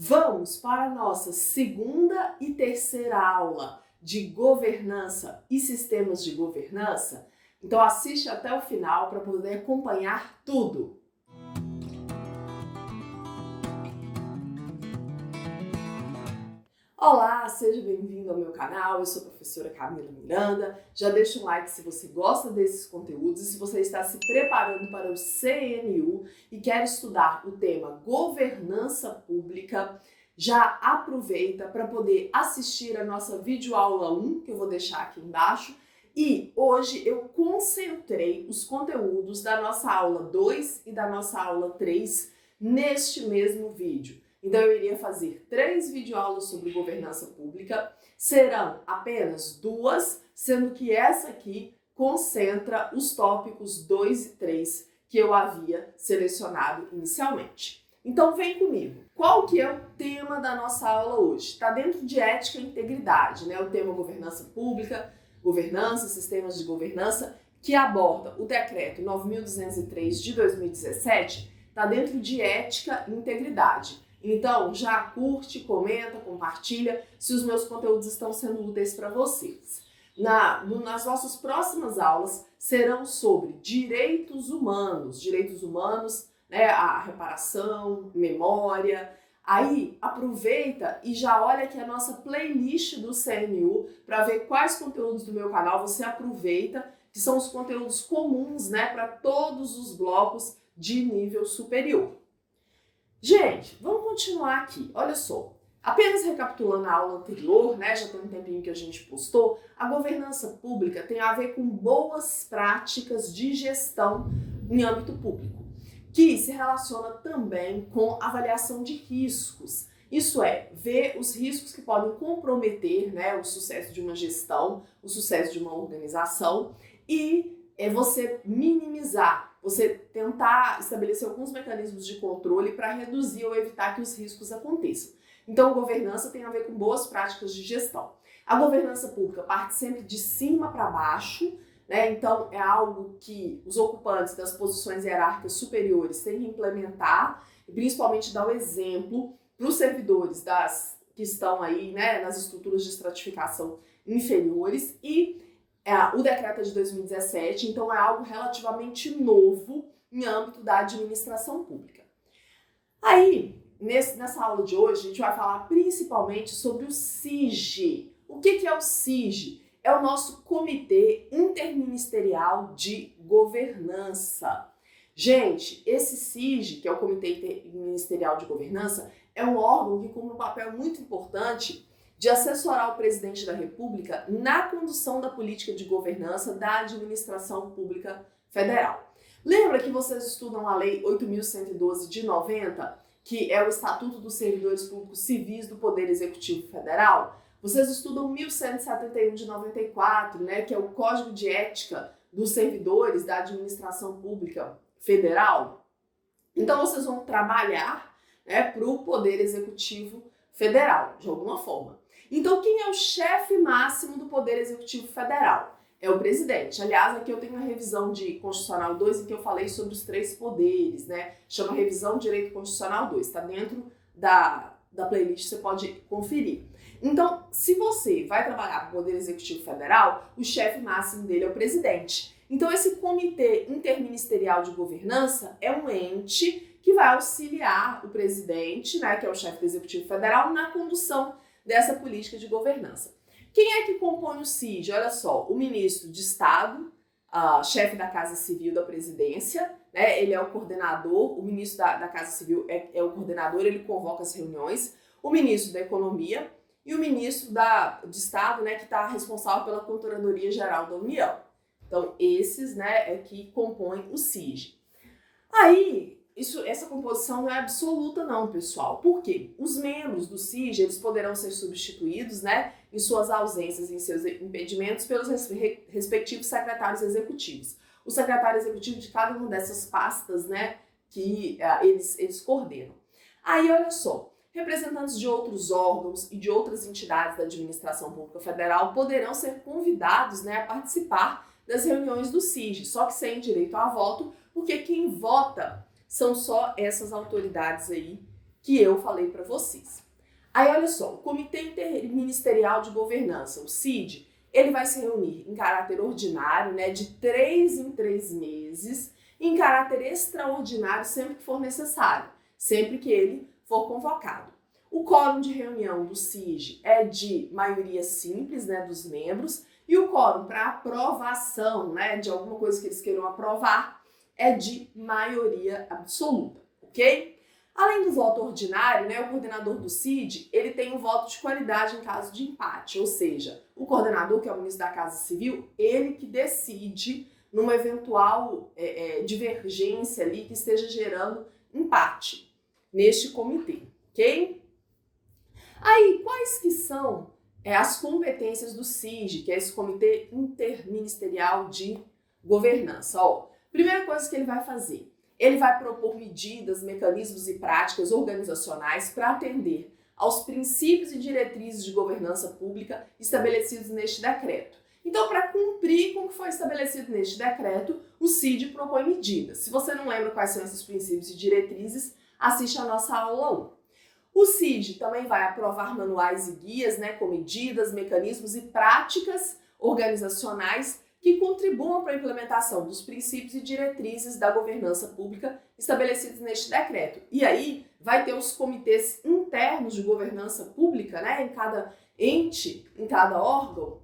Vamos para a nossa segunda e terceira aula de governança e sistemas de governança? Então assiste até o final para poder acompanhar tudo. Olá, seja bem-vindo ao meu canal, eu sou a professora Camila Miranda. Já deixa um like se você gosta desses conteúdos e se você está se preparando para o CNU e quer estudar o tema governança pública, já aproveita para poder assistir a nossa videoaula 1, que eu vou deixar aqui embaixo. E hoje eu concentrei os conteúdos da nossa aula 2 e da nossa aula 3 neste mesmo vídeo. Então eu iria fazer 3 videoaulas sobre governança pública, serão apenas 2, sendo que essa aqui concentra os tópicos 2 e 3 que eu havia selecionado inicialmente. Então vem comigo. Qual que é o tema da nossa aula hoje? Está dentro de ética e integridade, né? O tema governança pública, governança, sistemas de governança, que aborda o decreto 9.203 de 2017, está dentro de ética e integridade. Então, já curte, comenta, compartilha se os meus conteúdos estão sendo úteis para vocês. Nas nossas próximas aulas serão sobre direitos humanos, né, a reparação, memória. Aí, aproveita e já olha aqui a nossa playlist do CNU para ver quais conteúdos do meu canal você aproveita, que são os conteúdos comuns, né, para todos os blocos de nível superior. Gente, vamos continuar aqui. Olha só, apenas recapitulando a aula anterior, né, já tem um tempinho que a gente postou, a governança pública tem a ver com boas práticas de gestão em âmbito público, que se relaciona também com avaliação de riscos. Isso é, ver os riscos que podem comprometer, né, o sucesso de uma gestão, o sucesso de uma organização e você minimizar, você tentar estabelecer alguns mecanismos de controle para reduzir ou evitar que os riscos aconteçam. Então, governança tem a ver com boas práticas de gestão. A governança pública parte sempre de cima para baixo, né? Então, é algo que os ocupantes das posições hierárquicas superiores têm que implementar e principalmente dar o exemplo para os servidores que estão aí, né, nas estruturas de estratificação inferiores. E o decreto é de 2017, então é algo relativamente novo em âmbito da administração pública. Aí, nessa aula de hoje, a gente vai falar principalmente sobre o CIG. O que é o CIG? É o nosso Comitê Interministerial de Governança. Gente, esse CIG, que é o Comitê Interministerial de Governança, é um órgão que cumpre um papel muito importante de assessorar o presidente da República na condução da política de governança da administração pública federal. Lembra que vocês estudam a Lei 8.112 de 90, que é o Estatuto dos Servidores Públicos Civis do Poder Executivo Federal? Vocês estudam 1171 de 94, né, que é o Código de Ética dos Servidores da Administração Pública Federal? Então vocês vão trabalhar, né, para o Poder Executivo Federal, de alguma forma. Então, quem é o chefe máximo do Poder Executivo Federal? É o presidente. Aliás, aqui eu tenho uma revisão de Constitucional 2 em que eu falei sobre os 3 poderes, né? Chama Revisão de Direito Constitucional 2. Está dentro da playlist, você pode conferir. Então, se você vai trabalhar para o Poder Executivo Federal, o chefe máximo dele é o presidente. Então, esse Comitê Interministerial de Governança é um ente que vai auxiliar o presidente, né, que é o chefe do Executivo Federal, na condução dessa política de governança. Quem é que compõe o CIG? Olha só, o ministro de Estado, chefe da Casa Civil da Presidência, né, ele é o coordenador, o ministro da Casa Civil é o coordenador, ele convoca as reuniões, o ministro da Economia e o ministro de Estado, né, que está responsável pela Controladoria Geral da União. Então, esses, né, é que compõem o CIG. Aí, essa composição não é absoluta não, pessoal. Por quê? Os membros do CIG, eles poderão ser substituídos, né, em suas ausências, em seus impedimentos, pelos respectivos secretários executivos. O secretário executivo de cada uma dessas pastas, né, que eles coordenam. Aí, olha só, representantes de outros órgãos e de outras entidades da administração pública federal poderão ser convidados, né, a participar das reuniões do CIG, só que sem direito a voto, porque quem vota são só essas autoridades aí que eu falei para vocês. Aí, olha só, o Comitê Interministerial de Governança, o CID, ele vai se reunir em caráter ordinário, né, de 3 em 3 meses, em caráter extraordinário sempre que for necessário, sempre que ele for convocado. O quórum de reunião do CID é de maioria simples, né, dos membros, e o quórum para aprovação, né, de alguma coisa que eles queiram aprovar é de maioria absoluta, ok? Além do voto ordinário, né, o coordenador do CID, ele tem um voto de qualidade em caso de empate, ou seja, o coordenador, que é o ministro da Casa Civil, ele que decide numa eventual divergência ali que esteja gerando empate neste comitê, ok? Aí, quais que são as competências do CID, que é esse Comitê Interministerial de Governança? Ó, primeira coisa que ele vai fazer, ele vai propor medidas, mecanismos e práticas organizacionais para atender aos princípios e diretrizes de governança pública estabelecidos neste decreto. Então, para cumprir com o que foi estabelecido neste decreto, o CID propõe medidas. Se você não lembra quais são esses princípios e diretrizes, assiste a nossa aula 1. O CID também vai aprovar manuais e guias, né, com medidas, mecanismos e práticas organizacionais que contribuam para a implementação dos princípios e diretrizes da governança pública estabelecidos neste decreto. E aí vai ter os comitês internos de governança pública, né, em cada ente, em cada órgão.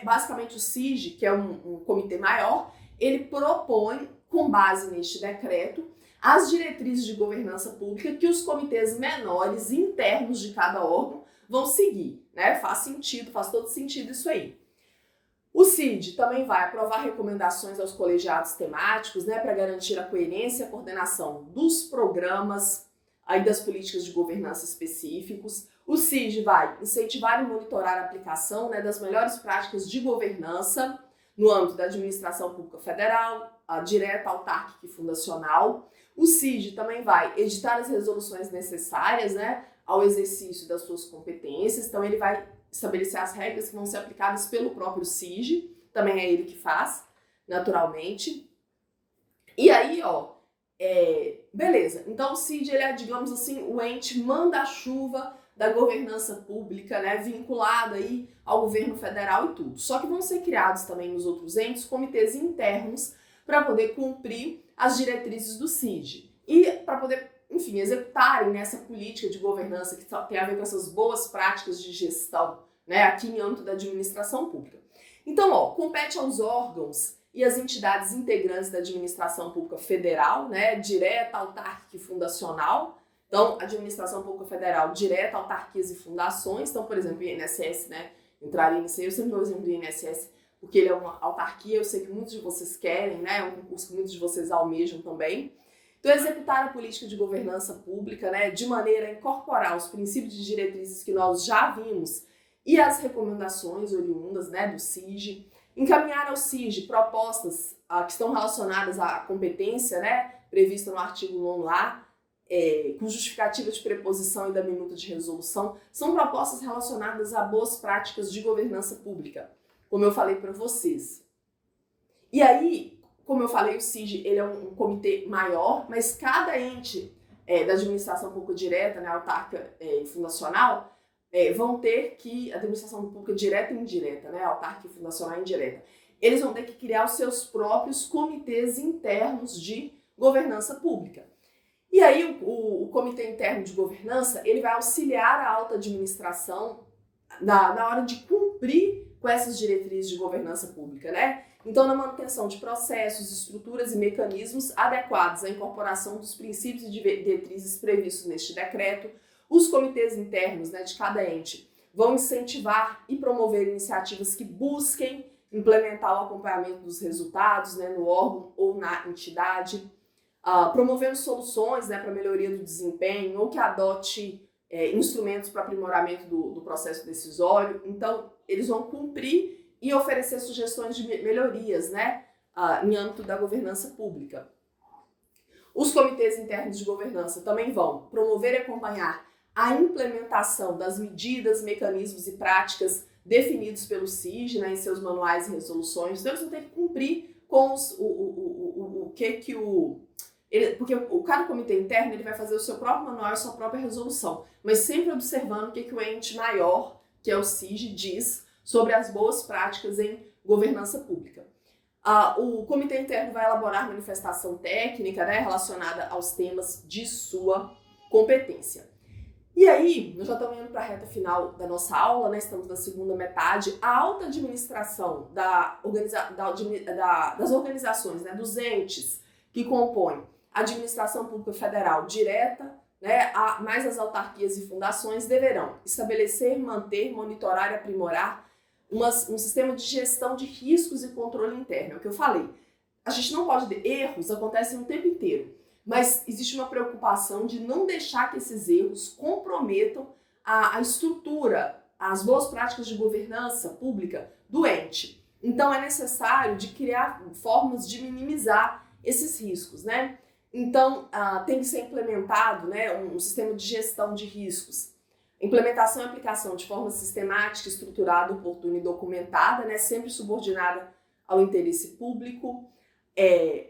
Basicamente o CID, que é um comitê maior, ele propõe, com base neste decreto, as diretrizes de governança pública que os comitês menores internos de cada órgão vão seguir, né? Faz todo sentido isso aí. O CID também vai aprovar recomendações aos colegiados temáticos, né, para garantir a coerência e a coordenação dos programas aí das políticas de governança específicos. O CID vai incentivar e monitorar a aplicação, né, das melhores práticas de governança no âmbito da administração pública federal, a direta, autárquica e fundacional. O CID também vai editar as resoluções necessárias, né, ao exercício das suas competências. Então, ele vai estabelecer as regras que vão ser aplicadas pelo próprio CID. Também é ele que faz, naturalmente. E aí, ó, beleza. Então, o CID, ele é, digamos assim, o ente manda-chuva da governança pública, né, vinculado aí ao governo federal e tudo. Só que vão ser criados também nos outros entes comitês internos para poder cumprir as diretrizes do CID e para poder, enfim, executarem essa política de governança que tem a ver com essas boas práticas de gestão, né, aqui em âmbito da administração pública. Então, ó, compete aos órgãos e às entidades integrantes da administração pública federal, né, direta, autárquica e fundacional. Então, administração pública federal, direta, autarquias e fundações. Então, por exemplo, o INSS, né, entraria nisso aí. Eu sempre dou o exemplo do INSS, porque ele é uma autarquia, eu sei que muitos de vocês querem, né, é um concurso que muitos de vocês almejam também. Então, executar a política de governança pública, né, de maneira a incorporar os princípios e diretrizes que nós já vimos e as recomendações oriundas, né, do CID. Encaminhar ao CID propostas que estão relacionadas à competência, né, prevista no artigo 9 lá, com justificativa de preposição e da minuta de resolução, são propostas relacionadas a boas práticas de governança pública, como eu falei para vocês. E aí, como eu falei, o CID ele é um comitê maior, mas cada ente da administração pública direta, né, autárquica e fundacional, vão ter que, administração pública direta e indireta, né, autárquica e fundacional e indireta, eles vão ter que criar os seus próprios comitês internos de governança pública. E aí o Comitê Interno de Governança, ele vai auxiliar a alta administração na hora de cumprir com essas diretrizes de governança pública, né? Então, na manutenção de processos, estruturas e mecanismos adequados à incorporação dos princípios e diretrizes previstos neste decreto, os comitês internos, né, de cada ente vão incentivar e promover iniciativas que busquem implementar o acompanhamento dos resultados, né, no órgão ou na entidade, promovendo soluções, né, para melhoria do desempenho ou que adote instrumentos para aprimoramento do processo decisório. Então, eles vão cumprir e oferecer sugestões de melhorias, né, em âmbito da governança pública. Os comitês internos de governança também vão promover e acompanhar a implementação das medidas, mecanismos e práticas definidos pelo CID, né, em seus manuais e resoluções. Então, eles vão ter que cumprir com Porque cada comitê interno ele vai fazer o seu próprio manual e a sua própria resolução, mas sempre observando o que o ente maior, que é o CIG, diz sobre as boas práticas em governança pública. O comitê interno vai elaborar manifestação técnica, né, relacionada aos temas de sua competência. E aí, nós já estamos indo para a reta final da nossa aula, né? Estamos na segunda metade. A alta administração das organizações, né, dos entes que compõem a administração pública federal direta, né, mais as autarquias e fundações, deverão estabelecer, manter, monitorar e aprimorar um sistema de gestão de riscos e controle interno. É o que eu falei. A gente não pode ter erros, acontecem o tempo inteiro. Mas existe uma preocupação de não deixar que esses erros comprometam a estrutura, as boas práticas de governança pública do ente. Então é necessário de criar formas de minimizar esses riscos, né? Então tem que ser implementado, né, um sistema de gestão de riscos. Implementação e aplicação de forma sistemática, estruturada, oportuna e documentada, né, sempre subordinada ao interesse público.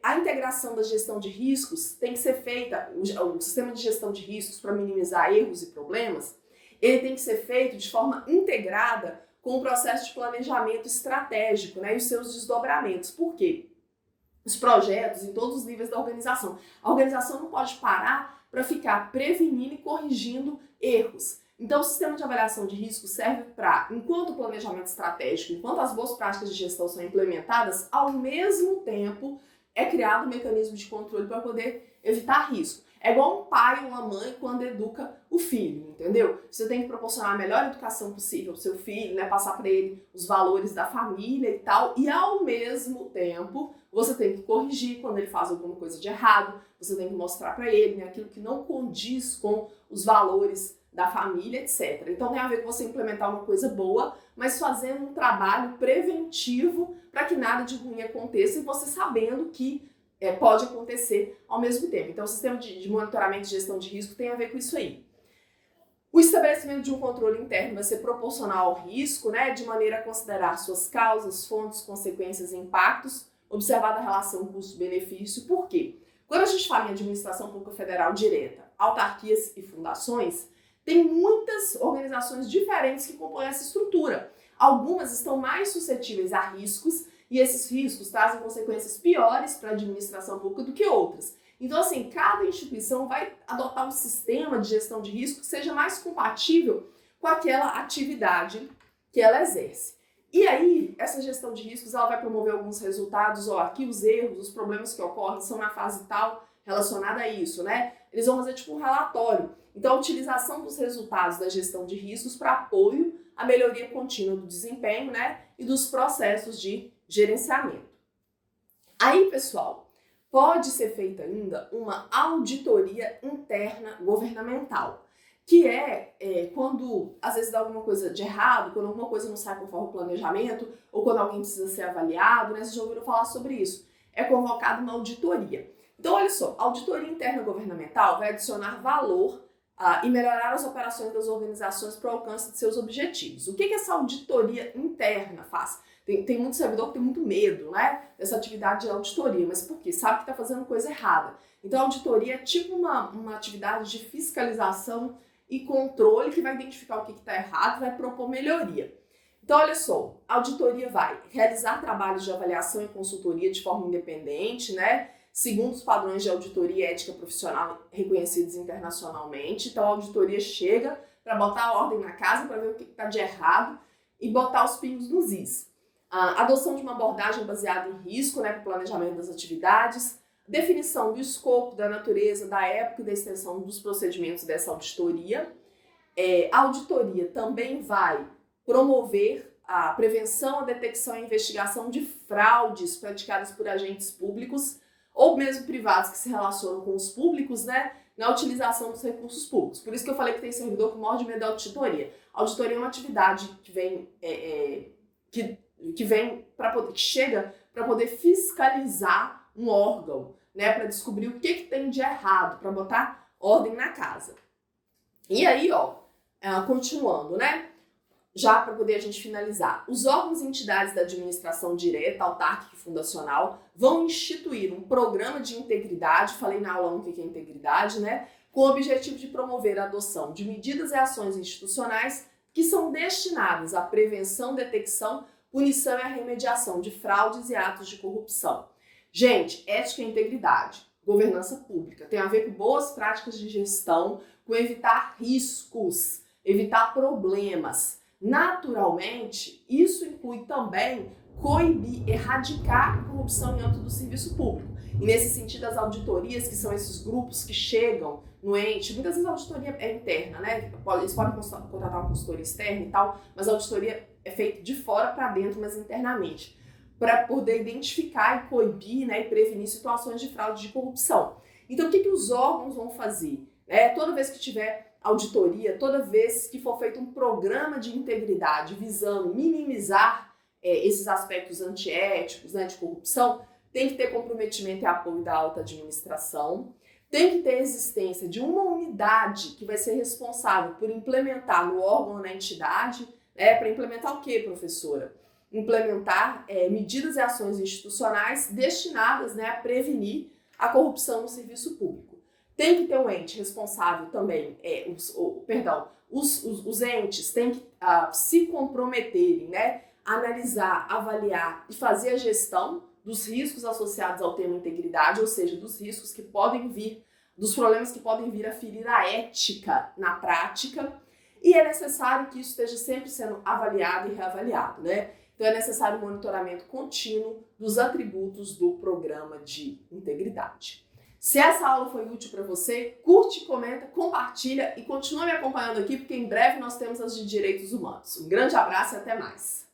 A integração da gestão de riscos tem que ser feita, o sistema de gestão de riscos para minimizar erros e problemas, ele tem que ser feito de forma integrada com o processo de planejamento estratégico, né, e os seus desdobramentos. Por quê? Os projetos em todos os níveis da organização. A organização não pode parar para ficar prevenindo e corrigindo erros. Então, o sistema de avaliação de risco serve para, enquanto o planejamento estratégico, enquanto as boas práticas de gestão são implementadas, ao mesmo tempo é criado um mecanismo de controle para poder evitar risco. É igual um pai ou uma mãe quando educa o filho, entendeu? Você tem que proporcionar a melhor educação possível para o seu filho, né? Passar para ele os valores da família e tal, e ao mesmo tempo você tem que corrigir quando ele faz alguma coisa de errado, você tem que mostrar para ele, né, aquilo que não condiz com os valores da família, etc. Então tem a ver com você implementar uma coisa boa, mas fazendo um trabalho preventivo para que nada de ruim aconteça e você sabendo que pode acontecer ao mesmo tempo. Então o sistema de monitoramento e gestão de risco tem a ver com isso aí. O estabelecimento de um controle interno vai ser proporcional ao risco, né, de maneira a considerar suas causas, fontes, consequências e impactos, observada a relação custo-benefício. Por quê? Quando a gente fala em administração pública federal direta, autarquias e fundações, tem muitas organizações diferentes que compõem essa estrutura. Algumas estão mais suscetíveis a riscos e esses riscos trazem consequências piores para a administração pública do que outras. Então, assim, cada instituição vai adotar um sistema de gestão de risco que seja mais compatível com aquela atividade que ela exerce. E aí, essa gestão de riscos ela vai promover alguns resultados, aqui os erros, os problemas que ocorrem são na fase tal relacionada a isso, né? Eles vão fazer tipo um relatório. Então, a utilização dos resultados da gestão de riscos para apoio à melhoria contínua do desempenho, né, e dos processos de gerenciamento. Aí, pessoal, pode ser feita ainda uma auditoria interna governamental, que quando às vezes dá alguma coisa de errado, quando alguma coisa não sai conforme o planejamento, ou quando alguém precisa ser avaliado, né, vocês já ouviram falar sobre isso. É convocada uma auditoria. Então, olha só, a auditoria interna governamental vai adicionar valor e melhorar as operações das organizações para o alcance de seus objetivos. O que essa auditoria interna faz? Tem muito servidor que tem muito medo, né, dessa atividade de auditoria, mas por quê? Sabe que está fazendo coisa errada. Então, a auditoria é tipo uma atividade de fiscalização e controle que vai identificar o que está errado e vai propor melhoria. Então, olha só, a auditoria vai realizar trabalhos de avaliação e consultoria de forma independente, né, segundo os padrões de auditoria e ética profissional reconhecidos internacionalmente. Então, a auditoria chega para botar a ordem na casa, para ver o que está de errado e botar os pingos nos is. A adoção de uma abordagem baseada em risco, né, para o planejamento das atividades, definição do escopo, da natureza, da época e da extensão dos procedimentos dessa auditoria. A auditoria também vai promover a prevenção, a detecção e investigação de fraudes praticadas por agentes públicos ou mesmo privados que se relacionam com os públicos, né, na utilização dos recursos públicos. Por isso que eu falei que tem servidor que morre de medo da auditoria. A auditoria é uma atividade que chega para poder fiscalizar um órgão, né, para descobrir o que tem de errado, para botar ordem na casa. E aí, continuando, né, já para poder a gente finalizar. Os órgãos e entidades da administração direta, autárquica e fundacional vão instituir um programa de integridade, falei na aula 1 o que é integridade, né? Com o objetivo de promover a adoção de medidas e ações institucionais que são destinadas à prevenção, detecção, punição e à remediação de fraudes e atos de corrupção. Gente, ética e integridade, governança pública, tem a ver com boas práticas de gestão, com evitar riscos, evitar problemas. Naturalmente, isso inclui também coibir, erradicar a corrupção em âmbito do serviço público. E nesse sentido, as auditorias, que são esses grupos que chegam no ente, muitas vezes a auditoria é interna, né? Eles podem contratar uma consultoria externa e tal, mas a auditoria é feita de fora para dentro, mas internamente, para poder identificar e coibir, né, e prevenir situações de fraude e de corrupção. Então, o que os órgãos vão fazer? Toda vez que tiver auditoria, toda vez que for feito um programa de integridade visando minimizar esses aspectos antiéticos, né, de corrupção, tem que ter comprometimento e apoio da alta administração, tem que ter existência de uma unidade que vai ser responsável por implementar no órgão ou na entidade, para implementar o quê, professora? Implementar medidas e ações institucionais destinadas, né, a prevenir a corrupção no serviço público. Tem que ter um ente responsável também, os entes têm que se comprometerem, né, analisar, avaliar e fazer a gestão dos riscos associados ao tema integridade, ou seja, dos riscos que podem vir, dos problemas que podem vir a ferir a ética na prática, e é necessário que isso esteja sempre sendo avaliado e reavaliado, né? Então é necessário um monitoramento contínuo dos atributos do programa de integridade. Se essa aula foi útil para você, curte, comenta, compartilha e continua me acompanhando aqui, porque em breve nós temos as de direitos humanos. Um grande abraço e até mais!